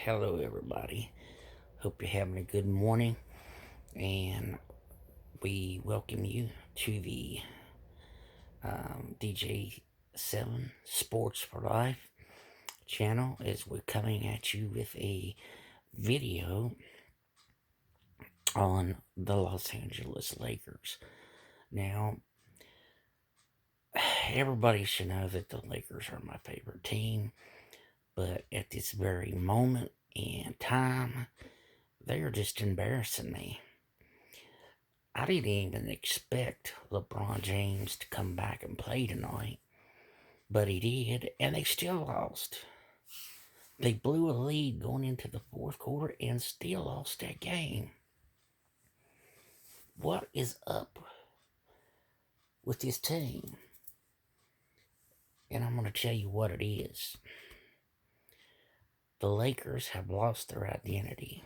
Hello, everybody. Hope you're having a good morning, and we welcome you to the DJ7 Sports for Life channel as we're coming at you with a video on the Los Angeles Lakers. Now, everybody should know that the Lakers are my favorite team, but at this very moment in time, they are just embarrassing me. I didn't even expect LeBron James to come back and play tonight, but he did, and they still lost. They blew a lead going into the fourth quarter and still lost that game. What is up with this team? And I'm going to tell you what it is. The Lakers have lost their identity.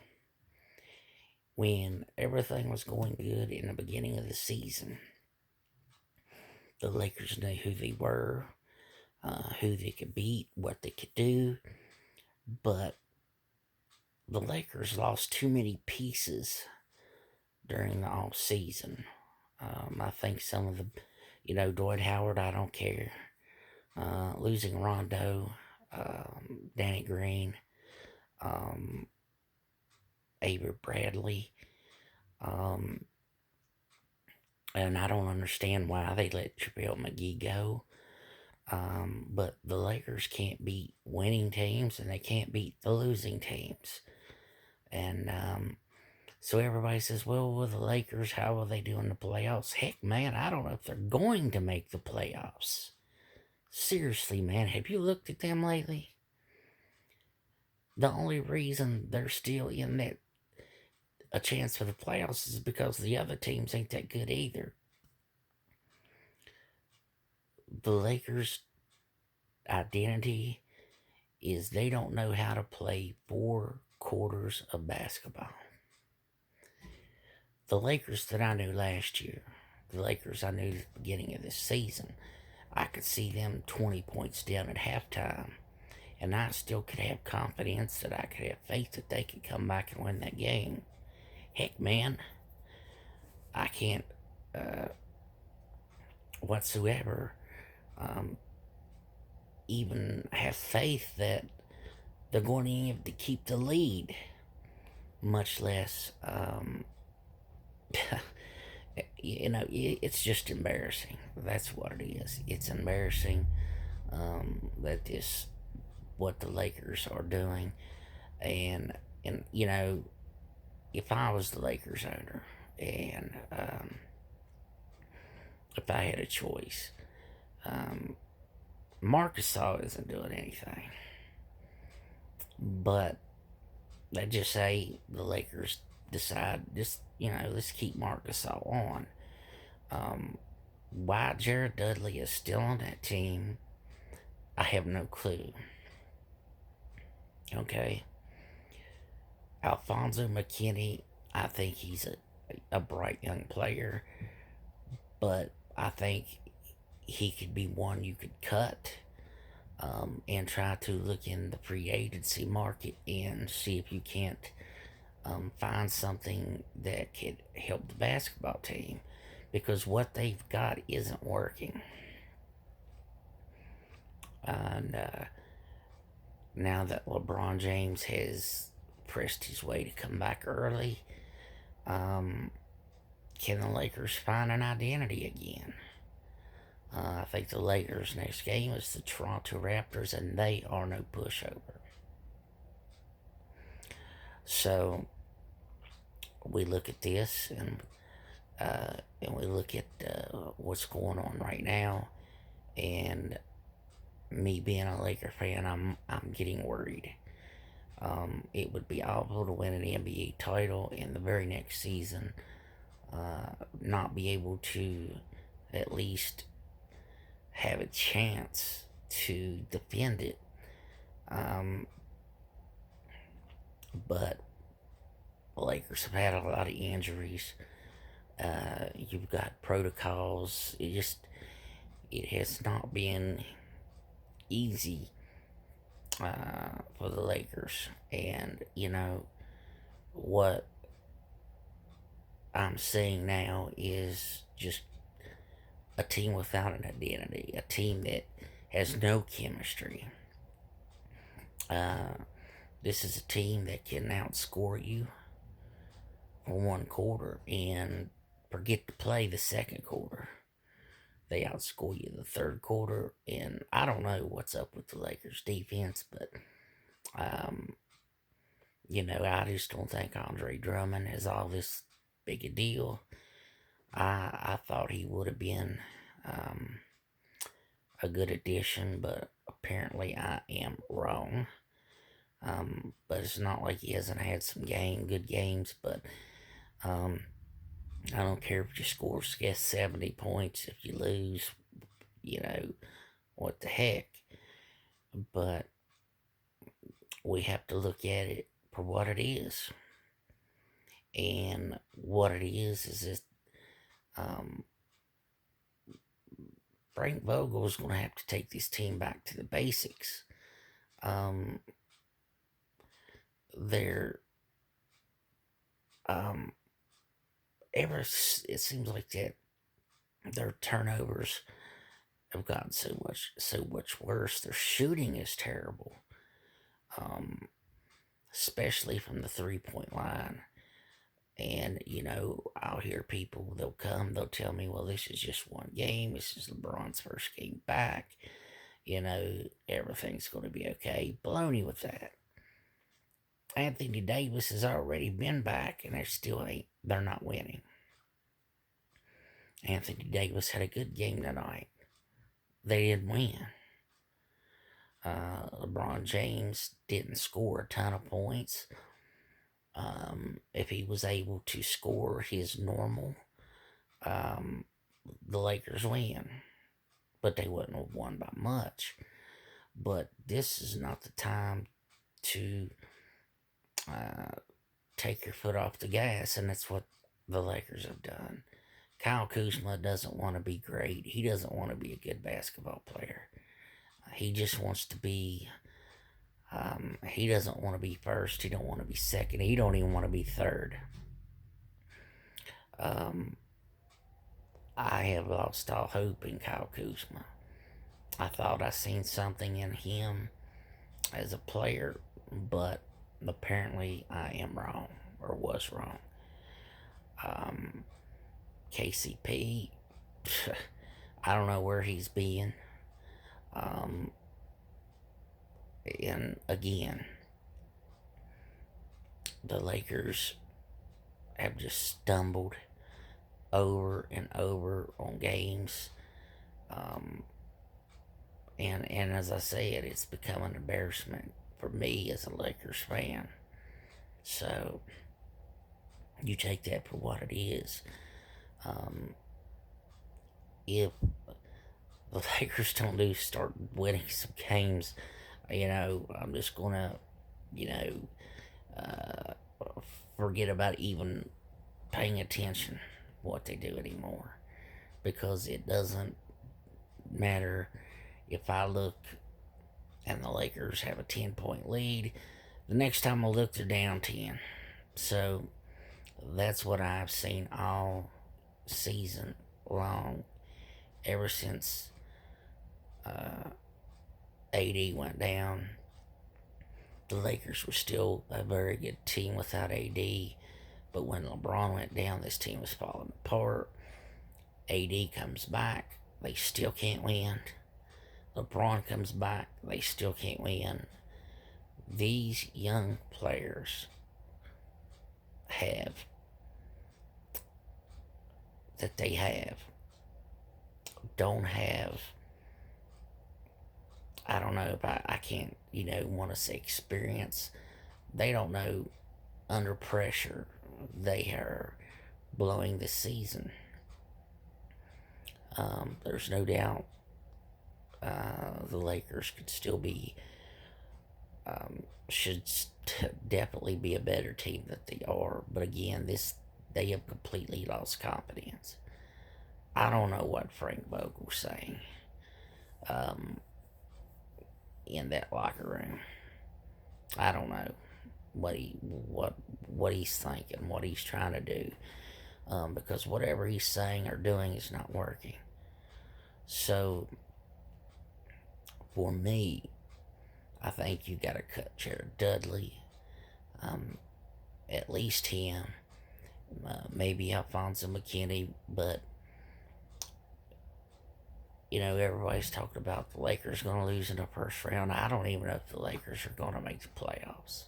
When everything was going good in the beginning of the season, the Lakers knew who they were, who they could beat, what they could do, but the Lakers lost too many pieces during the off season. I think some of Dwight Howard, I don't care. Losing Rondo, Danny Green, Avery Bradley, and I don't understand why they let JaVale McGee go. But the Lakers can't beat winning teams, and they can't beat the losing teams. And so everybody says, well, with the Lakers, how will they do in the playoffs? Heck, man, I don't know if they're going to make the playoffs. Seriously, man, have you looked at them lately? The only reason they're still in that a chance for the playoffs is because the other teams ain't that good either. The Lakers' identity is they don't know how to play 4 quarters of basketball. The Lakers that I knew last year, the Lakers I knew at the beginning of this season, I could see them 20 points down at halftime, and I still could have confidence that I could have faith that they could come back and win that game. Heck, man, I can't whatsoever even have faith that they're going to be able to keep the lead, much less, it's just embarrassing. That's what it is. It's embarrassing that what the Lakers are doing, and if I was the Lakers owner and if I had a choice, Marc Gasol isn't doing anything, but let's just say the Lakers decide let's keep Marc Gasol on. Why Jared Dudley is still on that team, I have no clue. Okay. Alfonso McKinney, I think he's a bright young player, but I think he could be one you could cut and try to look in the free agency market and see if you can't find something that could help the basketball team, because what they've got isn't working. And now that LeBron James has pressed his way to come back early, can the Lakers find an identity again? I think the Lakers' next game is the Toronto Raptors, and they are no pushover. So we look at this, and we look at what's going on right now, and me being a Laker fan, I'm getting worried. It would be awful to win an NBA title in the very next season, not be able to at least have a chance to defend it. But the Lakers have had a lot of injuries. You've got protocols. It has not been easy for the Lakers. And, what I'm seeing now is just a team without an identity, a team that has no chemistry. This is a team that can outscore you for one quarter and forget to play the second quarter. They outscore you the third quarter, and I don't know what's up with the Lakers defense, but um, I just don't think Andre Drummond is all this big a deal. I thought he would have been um, a good addition, but apparently I am wrong. But it's not like he hasn't had some good games. But um, I don't care if you score 70 points. If you lose, what the heck. But we have to look at it for what it is. And what it is that um, Frank Vogel is going to have to take this team back to the basics. They're it seems like that their turnovers have gotten so much worse. Their shooting is terrible, especially from the 3-point line. And I'll hear people. They'll tell me, "Well, this is just one game. This is LeBron's first game back. Everything's going to be okay." Baloney with that. Anthony Davis has already been back, and they're not winning. Anthony Davis had a good game tonight. They didn't win. LeBron James didn't score a ton of points. If he was able to score his normal, the Lakers win. But they wouldn't have won by much. But this is not the time to take your foot off the gas, and that's what the Lakers have done. Kyle Kuzma doesn't want to be great. He doesn't want to be a good basketball player. He just wants to be. He doesn't want to be first. He don't want to be second. He don't even want to be third. I have lost all hope in Kyle Kuzma. I thought I seen something in him as a player, but apparently I am wrong, or was wrong. KCP, I don't know where he's been. And again, the Lakers have just stumbled over and over on games. And as I said, it's become an embarrassment for me as a Lakers fan. So you take that for what it is. If the Lakers don't start winning some games, I'm just gonna, forget about even paying attention what they do anymore, because it doesn't matter if I look and the Lakers have a 10-point lead. The next time I look, they're down 10. So that's what I've seen all season long, ever since AD went down. The Lakers were still a very good team without AD, but when LeBron went down, this team was falling apart. AD comes back, they still can't win. LeBron comes back, they still can't win. These young players don't have, I don't know if I can't, want to say experience. They don't know under pressure they are blowing the season. There's no doubt the Lakers could still be, should definitely be a better team than they are. But again, they have completely lost confidence. I don't know what Frank Vogel's saying. in that locker room. I don't know what he's thinking, what he's trying to do, because whatever he's saying or doing is not working. So for me, I think you got to cut Jared Dudley, at least him, maybe Alfonso McKinney, but everybody's talking about the Lakers going to lose in the first round. I don't even know if the Lakers are going to make the playoffs.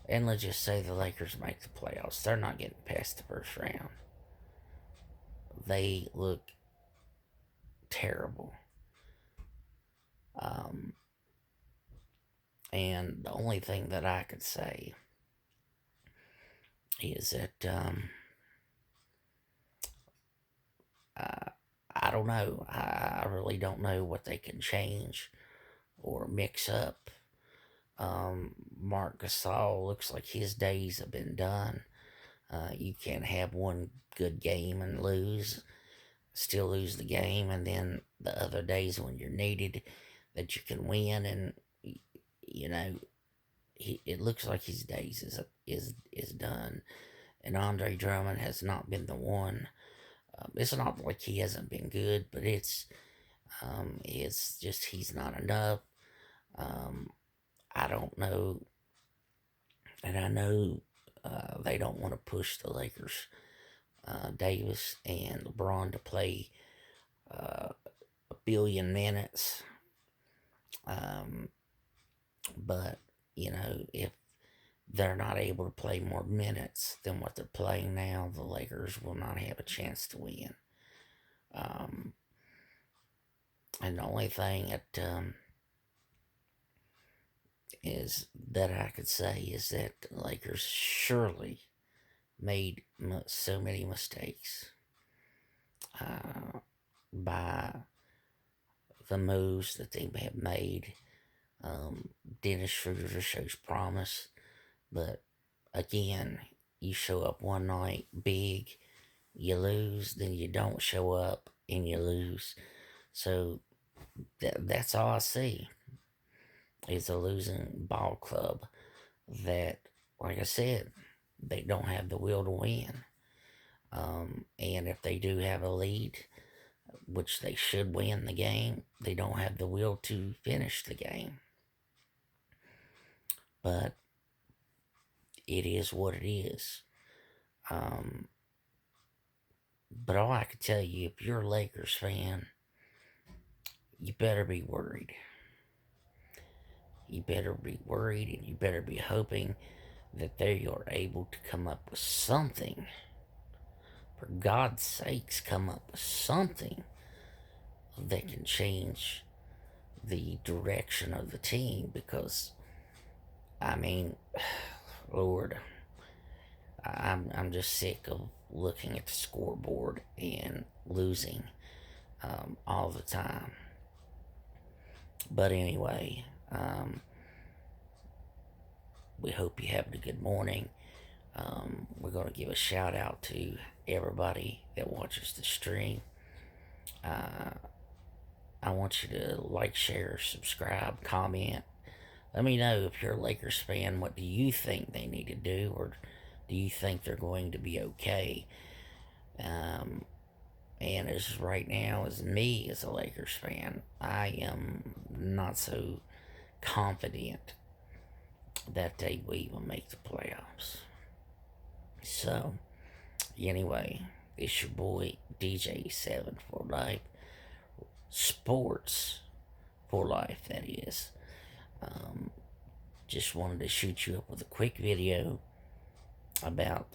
And let's just say the Lakers make the playoffs. They're not getting past the first round. They look terrible. And the only thing that I could say is that I don't know. I really don't know what they can change or mix up. Marc Gasol looks like his days have been done. You can't have one good game and still lose the game, and then the other days when you're needed that you can win, and it looks like his days is done. And Andre Drummond has not been the one. It's not like he hasn't been good, but it's just he's not enough. I don't know, and I know they don't want to push the Lakers, Davis and LeBron to play a billion minutes. But if they're not able to play more minutes than what they're playing now, the Lakers will not have a chance to win. And the only thing that is that I could say is that the Lakers surely made so many mistakes by the moves that they have made. Dennis Schroeder shows promise, but again, you show up one night big, you lose, then you don't show up and you lose. So that's all I see is a losing ball club that, like I said, they don't have the will to win. And if they do have a lead, which they should win the game, they don't have the will to finish the game. But it is what it is. But all I can tell you, if you're a Lakers fan, you better be worried. You better be worried, and you better be hoping that they are able to come up with something. For God's sakes, come up with something that can change the direction of the team, because I mean, Lord, I'm just sick of looking at the scoreboard and losing all the time. But anyway, we hope you have a good morning. We're going to give a shout out to everybody that watches the stream. I want you to like, share, subscribe, comment. Let me know if you're a Lakers fan, what do you think they need to do, or do you think they're going to be okay? And as right now, as me as a Lakers fan, I am not so confident that they will even make the playoffs. So, anyway, it's your boy DJ7 for life. Sports for life, that is. Just wanted to shoot you up with a quick video about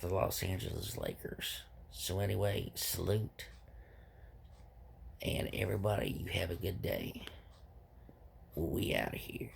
the Los Angeles Lakers. So anyway, salute. And everybody, you have a good day. We out of here.